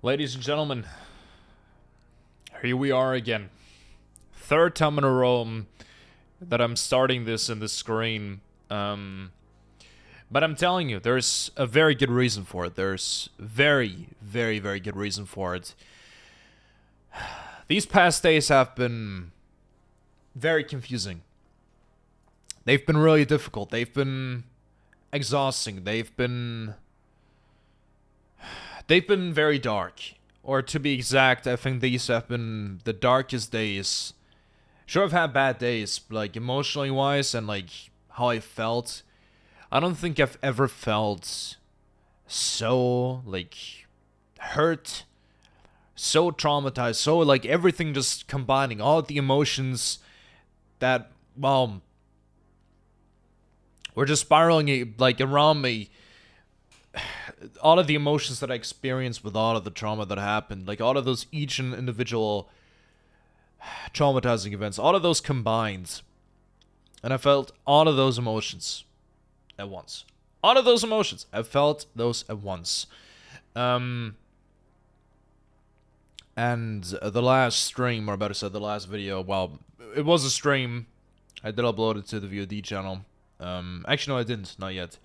Ladies and gentlemen, here we are again. Third time in a row that I'm starting this in the screen. But I'm telling you, there's a very good reason for it. There's very, very, very good reason for it. These past days have been very confusing. They've been really difficult. They've been exhausting. They've been very dark. Or to be exact, I think these have been the darkest days. Sure, I've had bad days, like emotionally wise and like how I felt. I don't think I've ever felt so like hurt, so traumatized, so like everything just combining, all of the emotions that, well, were just spiraling like around me. All of the emotions that I experienced with all of the trauma that happened, like all of those each and individual traumatizing events, all of those combined. And I felt all of those emotions at once. All of those emotions. I felt those at once. And the last stream, or better said, the last video, well, it was a stream. I did upload it to the VOD channel. Actually, no, I didn't. Not yet.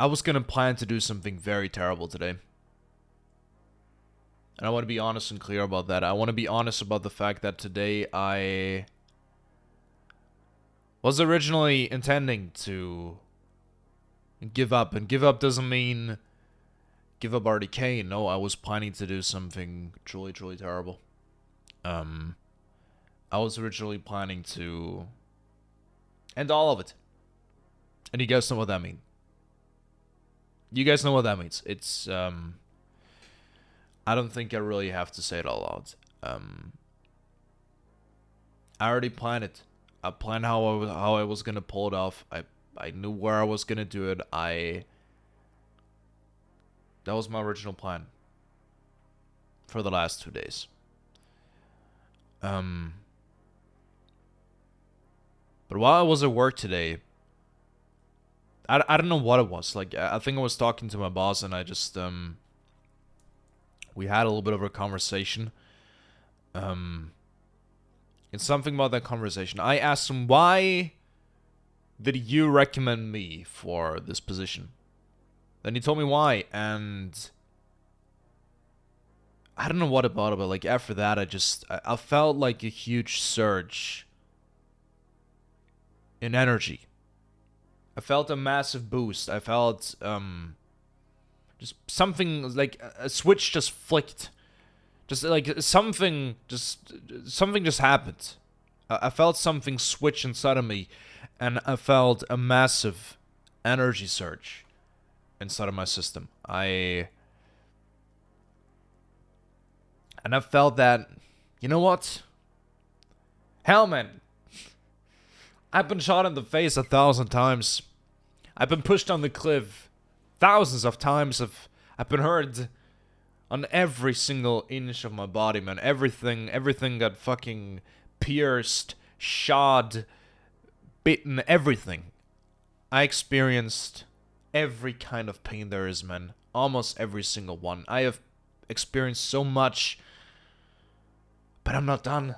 I was gonna plan to do something very terrible today. And I want to be honest and clear about that. I want to be honest about the fact that today I was originally intending to give up. And give up doesn't mean give up RDK. No, I was planning to do something truly, truly terrible. I was originally planning to end all of it. And you guys know what that means. You guys know what that means. It's, I don't think I really have to say it all out. I already planned it. I planned how I was gonna pull it off. I knew where I was gonna do it. That was my original plan for the last 2 days. But while I was at work today, I don't know what it was. Like, I think I was talking to my boss and I just, we had a little bit of a conversation. It's something about that conversation. I asked him, why did you recommend me for this position? Then he told me why, and I don't know what about it, but like after that, I felt like a huge surge in energy. I felt a massive boost. I felt, just something, like a switch just flicked. Just like something just happened. I felt something switch inside of me, and I felt a massive energy surge inside of my system. And I felt that, you know what? Hell, man. I've been shot in the face 1,000 times. I've been pushed on the cliff thousands of times. I've been hurt on every single inch of my body, man. Everything got fucking pierced, shot, bitten, everything. I experienced every kind of pain there is, man. Almost every single one. I have experienced so much, but I'm not done.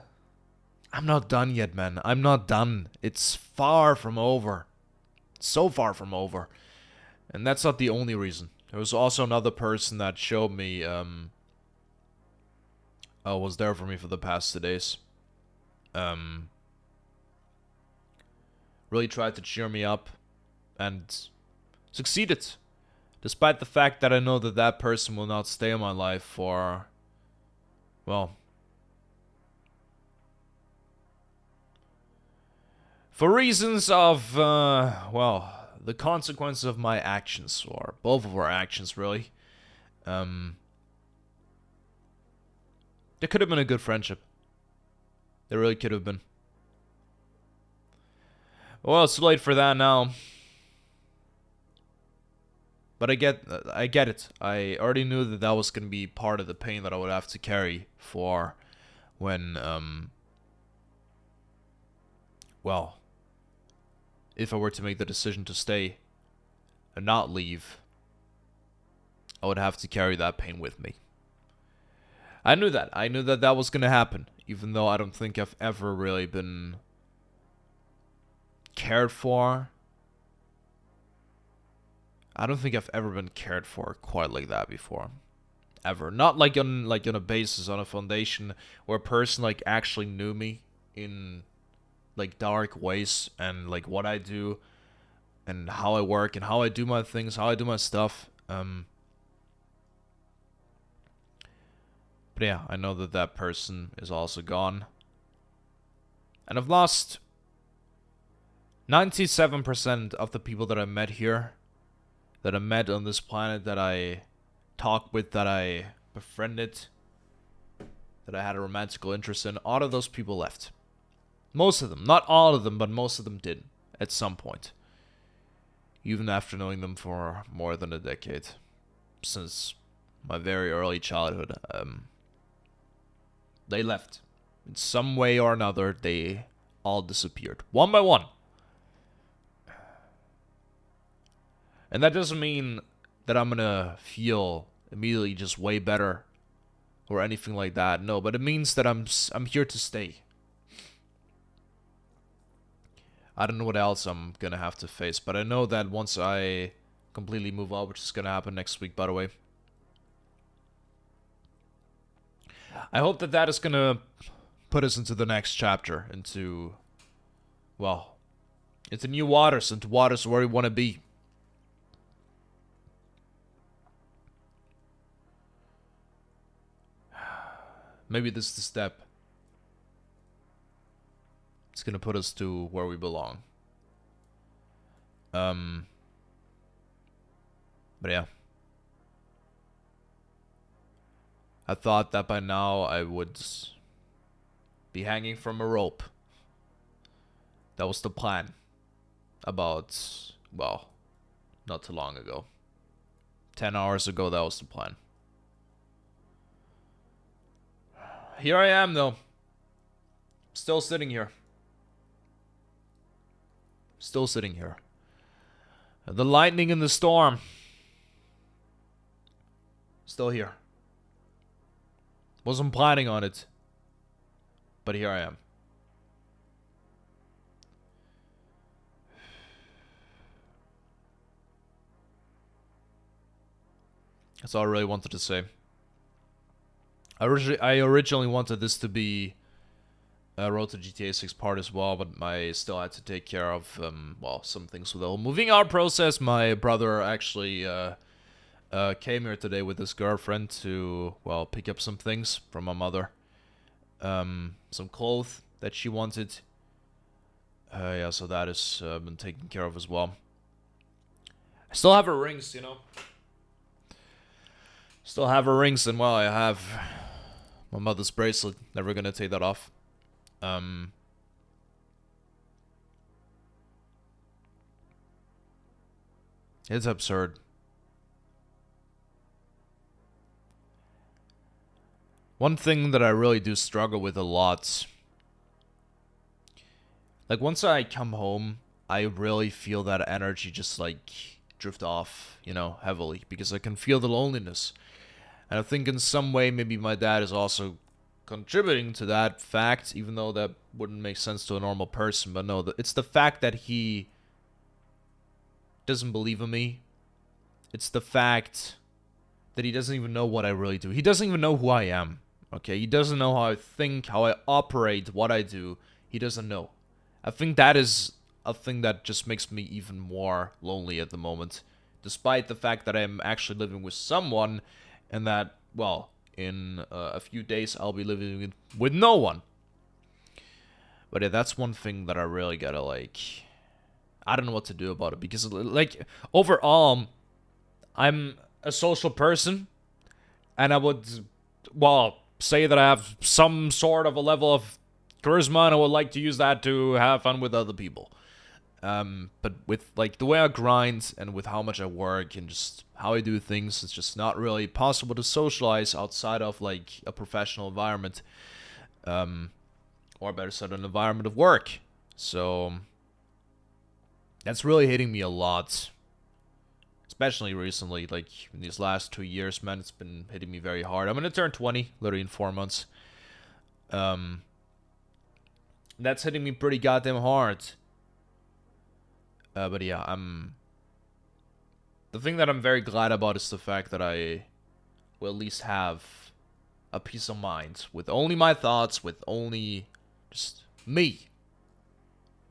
I'm not done yet, man. I'm not done. It's far from over. So far from over. And that's not the only reason. There was also another person that showed me, was there for me for the past 2 days. Really tried to cheer me up and succeeded. Despite the fact that I know that that person will not stay in my life for, well, for reasons of, well, the consequences of my actions, or both of our actions, really. There could have been a good friendship. There really could have been. Well, it's too late for that now. But I get it. I already knew that that was going to be part of the pain that I would have to carry for when, well, if I were to make the decision to stay and not leave. I would have to carry that pain with me. I knew that. I knew that that was gonna happen, even though I don't think I've ever really been cared for. I don't think I've ever been cared for quite like that before. Ever. Not like on a basis, on a foundation where a person like actually knew me in like dark ways and like what I do and how I work and how I do my things, how I do my stuff. But yeah, I know that that person is also gone. And I've lost 97% of the people that I met here, that I met on this planet, that I talked with, that I befriended, that I had a romantical interest in. All of those people left. Most of them. Not all of them, but most of them did at some point. Even after knowing them for more than a decade. Since my very early childhood. They left. In some way or another, they all disappeared. One by one. And that doesn't mean that I'm gonna feel immediately just way better or anything like that. No, but it means that I'm here to stay. I don't know what else I'm gonna have to face, but I know that once I completely move out, which is gonna happen next week, by the way, I hope that that is gonna put us into the next chapter, into, well, into new waters, into waters where we want to be. Maybe this is the step. It's gonna put us to where we belong. But yeah. I thought that by now I would be hanging from a rope. That was the plan. About, well, not too long ago. 10 hours ago, that was the plan. Here I am, though. Still sitting here. Still sitting here. The lightning and the storm. Still here. Wasn't planning on it. But here I am. That's all I really wanted to say. I originally wanted this to be a Road to GTA 6 part as well, but I still had to take care of, well, some things with the whole moving out process. My brother actually came here today with his girlfriend to, well, pick up some things from my mother. Some clothes that she wanted. Yeah, so that has been taken care of as well. I still have her rings, you know. Still have her rings, and well, I have my mother's bracelet. Never gonna take that off. It's absurd. One thing that I really do struggle with a lot, like once I come home, I really feel that energy just like drift off, you know, heavily, because I can feel the loneliness. And I think in some way maybe my dad is also contributing to that fact, even though that wouldn't make sense to a normal person. But no, it's the fact that he doesn't believe in me. It's the fact that he doesn't even know what I really do. He doesn't even know who I am. Okay, he doesn't know how I think, how I operate, what I do. He doesn't know. I think that is a thing that just makes me even more lonely at the moment. Despite the fact that I'm actually living with someone, and that, well, in a few days I'll be living with no one. But yeah, that's one thing that I really gotta, like, I don't know what to do about it. Because, like, overall, I'm a social person. And I would, well, say that I have some sort of a level of charisma, and I would like to use that to have fun with other people. But with, like, the way I grind and with how much I work and just how I do things, it's just not really possible to socialize outside of, like, a professional environment. Or better said, an environment of work. So that's really hitting me a lot. especially recently, like in these last 2 years, man, it's been hitting me very hard. I'm gonna turn 20 literally in 4 months. That's hitting me pretty goddamn hard. But yeah, the thing that I'm very glad about is the fact that I will at least have a peace of mind with only my thoughts, with only just me.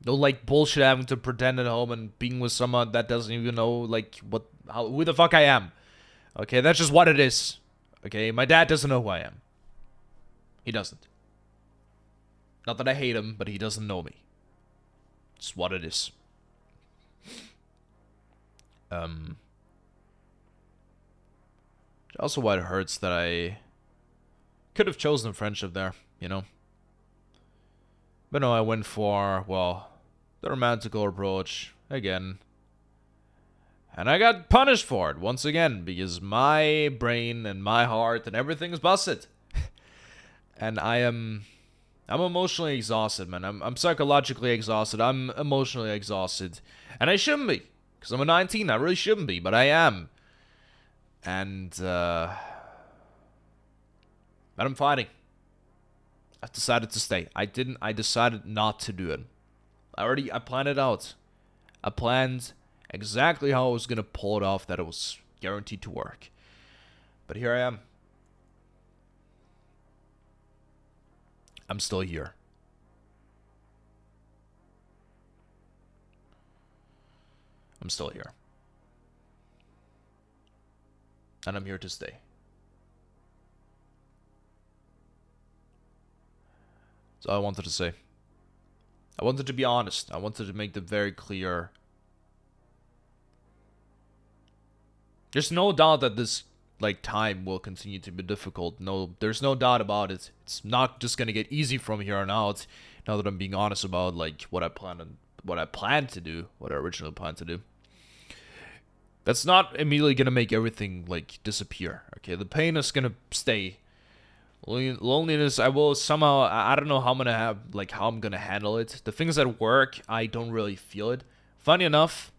No like bullshit having to pretend at home and being with someone that doesn't even know like who the fuck I am. Okay, that's just what it is. Okay, my dad doesn't know who I am. He doesn't. Not that I hate him, but he doesn't know me. It's what it is. Also why it hurts that I could have chosen friendship there, you know? But no, I went for, well, the romantical approach again. And I got punished for it once again because my brain and my heart and everything's busted. And I'm emotionally exhausted, man. I'm psychologically exhausted. I'm emotionally exhausted. And I shouldn't be. Because I'm a 19. I really shouldn't be, but I am. And I'm fighting. I've decided to stay. I decided not to do it. I planned it out. I planned exactly how I was gonna pull it off, that it was guaranteed to work. But here I am. I'm still here. I'm still here. And I'm here to stay. That's all I wanted to say. I wanted to be honest. I wanted to make it very clear. There's no doubt that this like time will continue to be difficult. No, there's no doubt about it. It's not just gonna get easy from here on out. Now that I'm being honest about like what I planned to do, what I originally planned to do. That's not immediately gonna make everything like disappear. Okay, the pain is gonna stay. Loneliness, I will somehow, I don't know how I'm gonna have, like, how I'm gonna handle it. The things at work, I don't really feel it. Funny enough,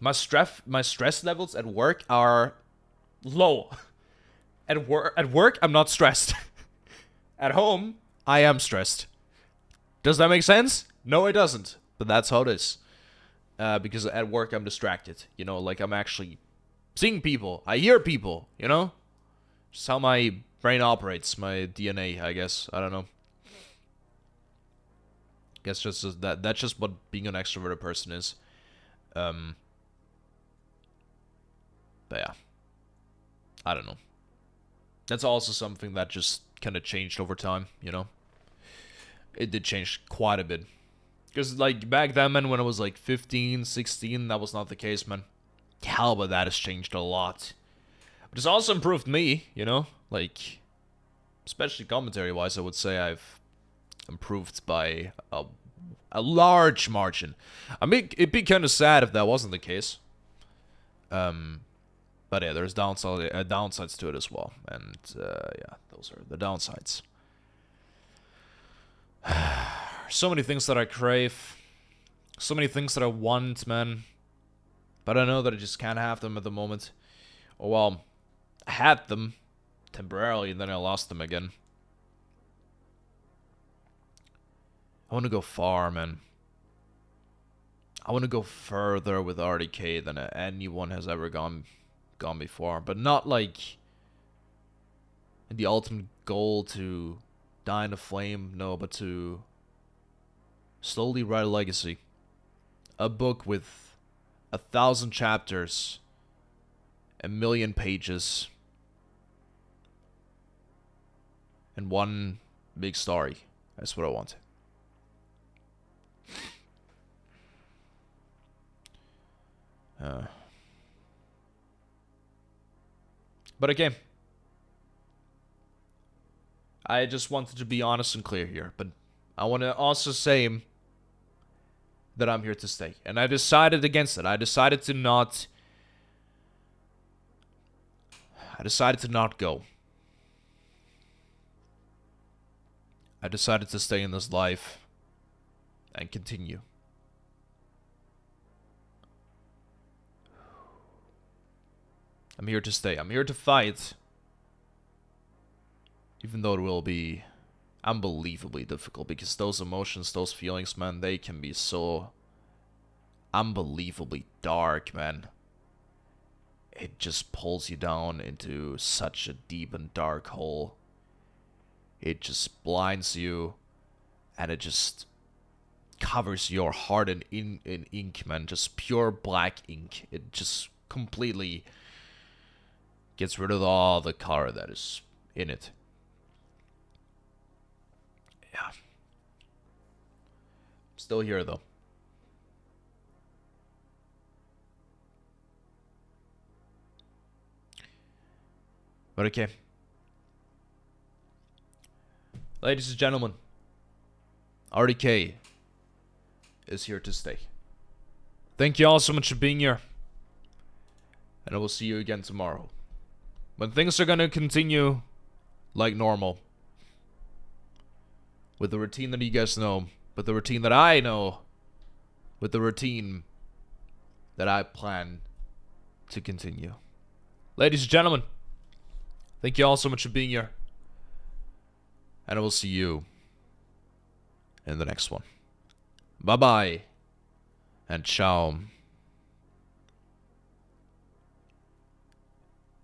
my stress levels at work are low. At work, I'm not stressed. At home, I am stressed. Does that make sense? No, it doesn't. But that's how it is. Because at work, I'm distracted. You know, like, I'm actually seeing people. I hear people, you know? Just how my brain operates, my DNA, I guess. I don't know. Guess just that's just what being an extroverted person is. But yeah. I don't know. That's also something that just kind of changed over time, you know? It did change quite a bit. Because, like, back then, man, when I was, like, 15, 16, that was not the case, man. Hell, but that has changed a lot. But it's also improved me, you know? Like, especially commentary-wise, I would say I've improved by a large margin. I mean, it'd be kind of sad if that wasn't the case. But yeah, there's downsides to it as well. And, yeah, those are the downsides. So many things that I crave. So many things that I want, man. But I know that I just can't have them at the moment. Or, well, I had them temporarily, and then I lost them again. I want to go far, man. I want to go further with RDK than anyone has ever gone before. But not like the ultimate goal to die in a flame, no, but to slowly write a legacy. A book with 1,000 chapters, 1,000,000 pages, and one big story. That's what I want. But again, I just wanted to be honest and clear here. But I want to also say that I'm here to stay. And I decided against it. I decided to not go. I decided to stay in this life and continue. I'm here to stay. I'm here to fight. Even though it will be unbelievably difficult, because those emotions, those feelings, man, they can be so unbelievably dark, man. It just pulls you down into such a deep and dark hole. It just blinds you, and it just covers your heart in ink, man. Just pure black ink. It just completely gets rid of all the color that is in it. Yeah. Still here, though. But okay. Ladies and gentlemen, RDK is here to stay. Thank you all so much for being here. And I will see you again tomorrow, when things are gonna continue like normal. With the routine that you guys know, with the routine that I know, with the routine that I plan to continue. Ladies and gentlemen, thank you all so much for being here. And I will see you in the next one. Bye-bye. And ciao.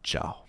Ciao.